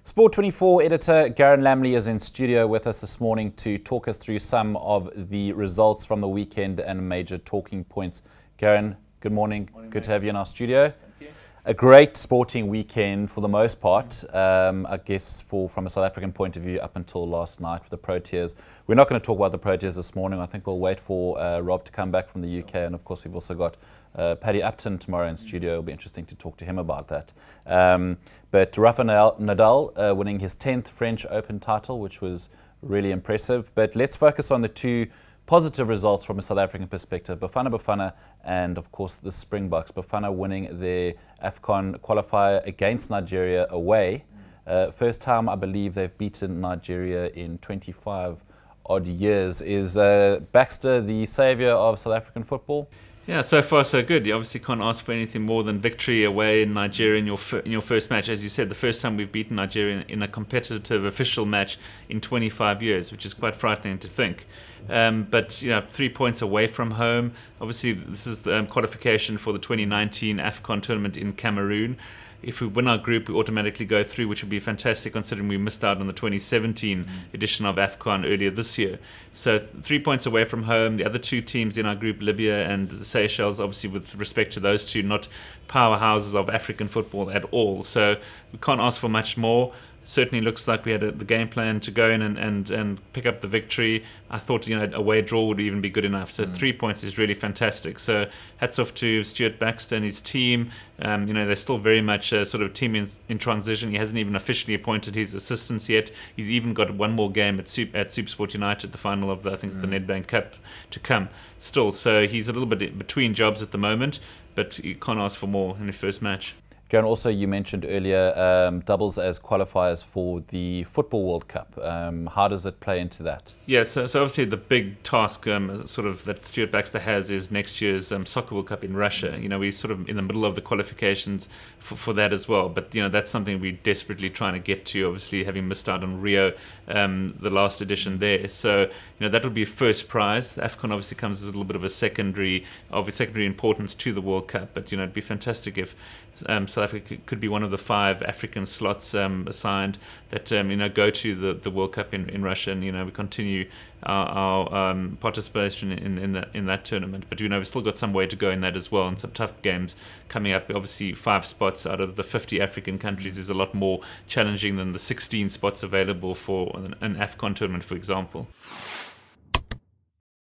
Sport 24 editor Garen Lamley is in studio with us this morning to talk us through some of the results from the weekend and major talking points. Garen, good morning. Good to have you in our studio. Thank you. A great sporting weekend for the most part, I guess from a South African point of view up until last night with the Proteas. We're not going to talk about the Proteas this morning. I think we'll wait for Rob to come back from the UK, and of course we've also got Paddy Upton tomorrow in studio. It'll be interesting to talk to him about that. But Rafael Nadal winning his 10th French Open title, which was really impressive. But let's focus on the two positive results from a South African perspective. Bafana and of course the Springboks. Bafana winning their AFCON qualifier against Nigeria away. First time I believe they've beaten Nigeria in 25 odd years. Is Baxter the saviour of South African football? Yeah, so far so good. You obviously can't ask for anything more than victory away in Nigeria in your first match. As you said, the first time we've beaten Nigeria in a competitive official match in 25 years, which is quite frightening to think. But 3 points away from home. Obviously, this is the qualification for the 2019 AFCON tournament in Cameroon. If we win our group, we automatically go through, which would be fantastic considering we missed out on the 2017 edition of AFCON earlier this year. So 3 points away from home. The other two teams in our group, Libya and the Seychelles, obviously with respect to those two, not powerhouses of African football at all. So we can't ask for much more. Certainly looks like we had the game plan to go in and pick up the victory. I thought away draw would even be good enough. So 3 points is really fantastic. So hats off to Stuart Baxter and his team. They're still very much a sort of team in transition. He hasn't even officially appointed his assistants yet. He's even got one more game at SuperSport United, the final of the Nedbank Cup to come still. So he's a little bit between jobs at the moment, but you can't ask for more in the first match. Garen, also you mentioned earlier doubles as qualifiers for the Football World Cup. How does it play into that? Yeah, so obviously the big task that Stuart Baxter has is next year's Soccer World Cup in Russia. We're sort of in the middle of the qualifications for that as well. But that's something we're desperately trying to get to, obviously having missed out on Rio, the last edition there. So that would be a first prize. AFCON obviously comes as a little bit of a secondary importance to the World Cup. But it'd be fantastic if South Africa could be one of the 5 African slots assigned that go to the World Cup in Russia, and we continue our participation in that tournament. But we've still got some way to go in that as well, and some tough games coming up. Obviously 5 spots out of the 50 African countries is a lot more challenging than the 16 spots available for an AFCON tournament, for example.